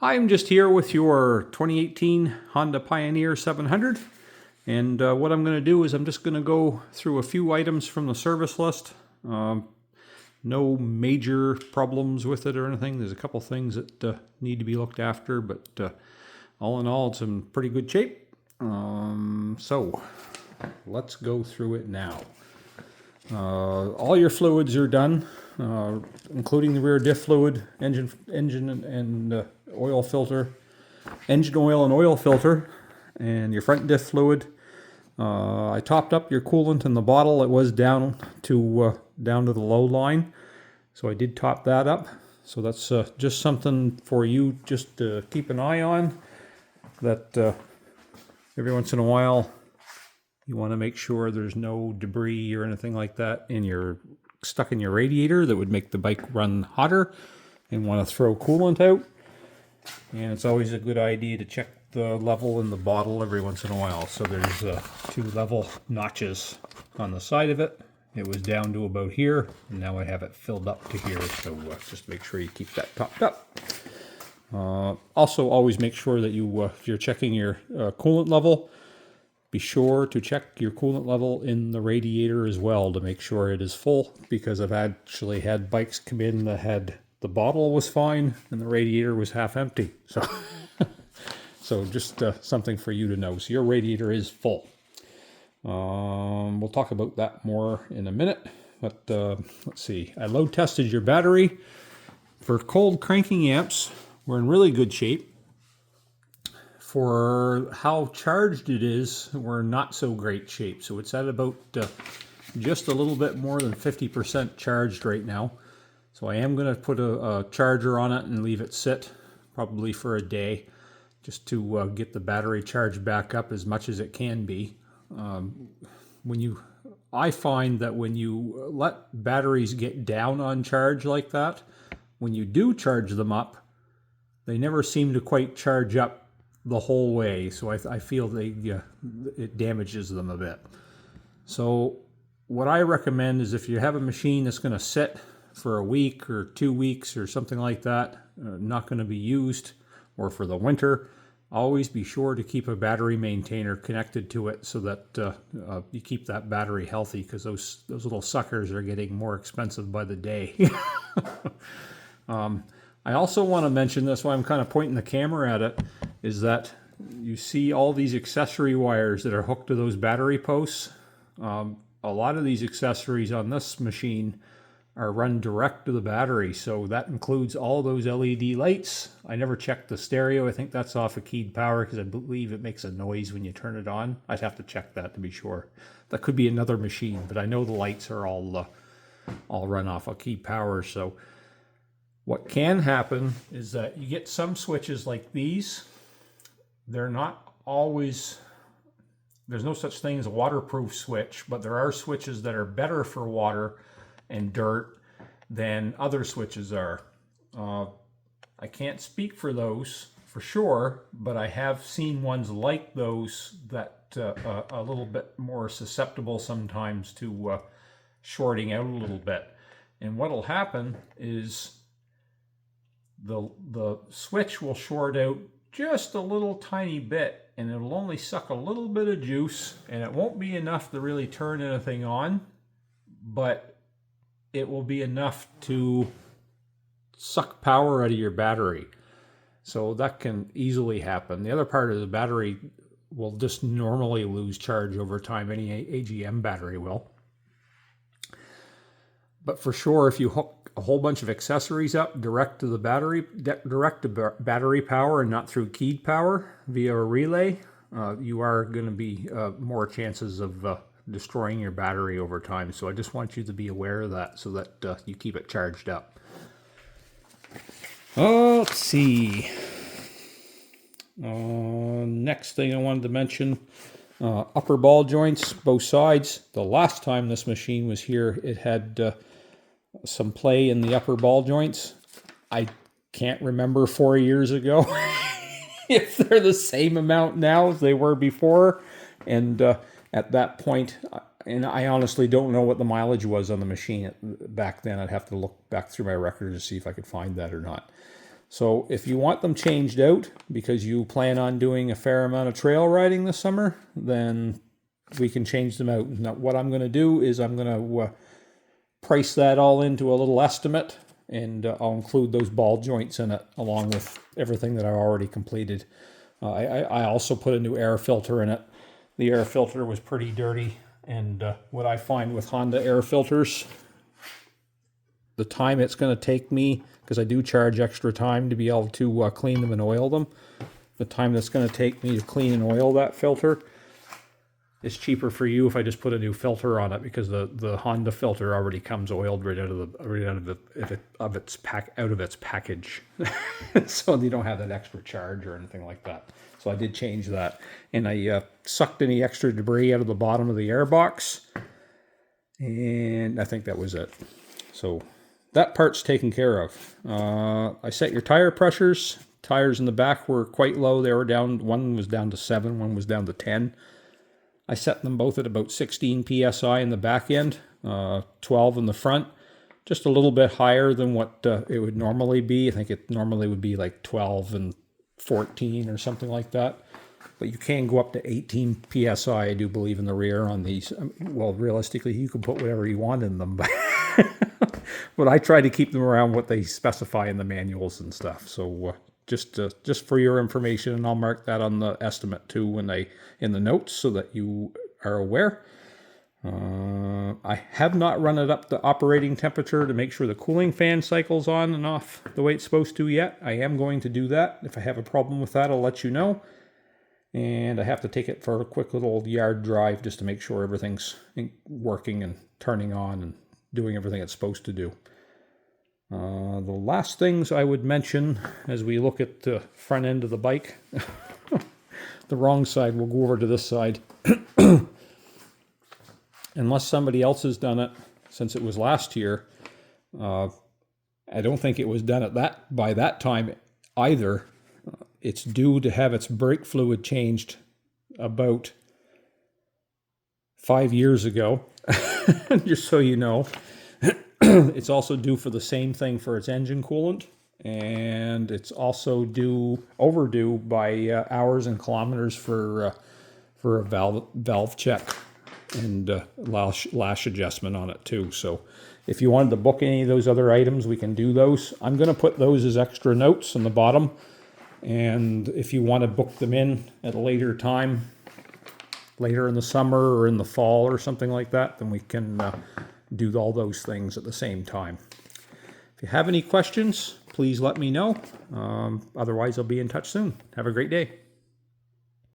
I'm just here with your 2018 Honda Pioneer 700, and what I'm going to do is I'm just going to go through a few items from the service list. No major problems with it or anything. There's a couple things that need to be looked after, but all in all, it's in pretty good shape. So let's go through it now. All your fluids are done, including the rear diff fluid, engine and oil filter, engine oil and oil filter, and your front diff fluid. I topped up your coolant in the bottle. It was down to the low line, so I did top that up. So that's just something for you just to keep an eye on. That every once in a while, you want to make sure there's no debris or anything like that stuck in your radiator that would make the bike run hotter and want to throw coolant out. And it's always a good idea to check the level in the bottle every once in a while. So there's 2 level notches on the side of it. It was down to about here, and now I have it filled up to here. So just make sure you keep that topped up. Also, always make sure that if you're checking your coolant level, be sure to check your coolant level in the radiator as well to make sure it is full, because I've actually had bikes come in that had the bottle was fine and the radiator was half empty. So just something for you to know. So your radiator is full. We'll talk about that more in a minute. But let's see. I load tested your battery. For cold cranking amps, we're in really good shape. For how charged it is, we're not so great shape. So it's at about just a little bit more than 50% charged right now. So I am going to put a charger on it and leave it sit probably for a day just to get the battery charged back up as much as it can be. I find that when you let batteries get down on charge like that, when you do charge them up, they never seem to quite charge up the whole way. So I feel it damages them a bit. So what I recommend is if you have a machine that's going to sit for a week or 2 weeks or something like that, not going to be used, or for the winter, always be sure to keep a battery maintainer connected to it so that you keep that battery healthy, because those little suckers are getting more expensive by the day. I also want to mention, that's why I'm kind of pointing the camera at it, is that you see all these accessory wires that are hooked to those battery posts. A lot of these accessories on this machine are run direct to the battery, so that includes all those LED lights. I never checked the stereo. I think that's off of keyed power because I believe it makes a noise when you turn it on. I'd have to check that to be sure. That could be another machine, but I know the lights are all run off of keyed power. So what can happen is that you get some switches like these. They're not always, there's no such thing as a waterproof switch, but there are switches that are better for water and dirt than other switches are. I can't speak for those for sure, but I have seen ones like those that a little bit more susceptible sometimes to shorting out a little bit. And what'll happen is the switch will short out just a little tiny bit, and it'll only suck a little bit of juice, and it won't be enough to really turn anything on, but it will be enough to suck power out of your battery. So that can easily happen. The other part is the battery will just normally lose charge over time. Any AGM battery will. But for sure, if you hook a whole bunch of accessories up direct to the battery, direct to battery power and not through keyed power via a relay, you are going to be more chances of destroying your battery over time. So I just want you to be aware of that so that you keep it charged up. Let's see. Next thing I wanted to mention, upper ball joints, both sides. The last time this machine was here, it had some play in the upper ball joints. I can't remember 4 years ago if they're the same amount now as they were before. And at that point, and I honestly don't know what the mileage was on the machine back then. I'd have to look back through my record to see if I could find that or not. So if you want them changed out because you plan on doing a fair amount of trail riding this summer, then we can change them out. Now, what I'm going to do is I'm going to price that all into a little estimate, and I'll include those ball joints in it along with everything that I already completed. I also put a new air filter in it. The air filter was pretty dirty, and what I find with Honda air filters, the time it's going to take me, because I do charge extra time to be able to clean them and oil them, the time that's going to take me to clean and oil that filter is cheaper for you if I just put a new filter on it, because the Honda filter already comes oiled right out of its package, so you don't have that extra charge or anything like that. So I did change that, and I sucked any extra debris out of the bottom of the air box, and I think that was it. So that part's taken care of. I set your tire pressures. Tires in the back were quite low. They were down. One was down to 7. One was down to 10. I set them both at about 16 psi in the back end, 12 in the front. Just a little bit higher than what it would normally be. I think it normally would be like 12 and 14 or something like that. But you can go up to 18 psi, I do believe, in the rear on these. Well, realistically, you can put whatever you want in them. But I try to keep them around what they specify in the manuals and stuff. So just for your information, and I'll mark that on the estimate too in the notes so that you are aware. I have not run it up the operating temperature to make sure the cooling fan cycles on and off the way it's supposed to yet. I am going to do that. If I have a problem with that, I'll let you know. And I have to take it for a quick little yard drive just to make sure everything's working and turning on and doing everything it's supposed to do. The last things I would mention as we look at the front end of the bike, the wrong side, we'll go over to this side. Unless somebody else has done it since it was last year, I don't think it was done by that time either. It's due to have its brake fluid changed about 5 years ago, just so you know. It's also due for the same thing for its engine coolant, and it's also overdue by hours and kilometers for a valve check and lash adjustment on it too. So if you wanted to book any of those other items, we can do those. I'm going to put those as extra notes on the bottom, and if you want to book them in at a later time, later in the summer or in the fall or something like that, then we can do all those things at the same time. If you have any questions, please let me know. Otherwise, I'll be in touch soon. Have a great day.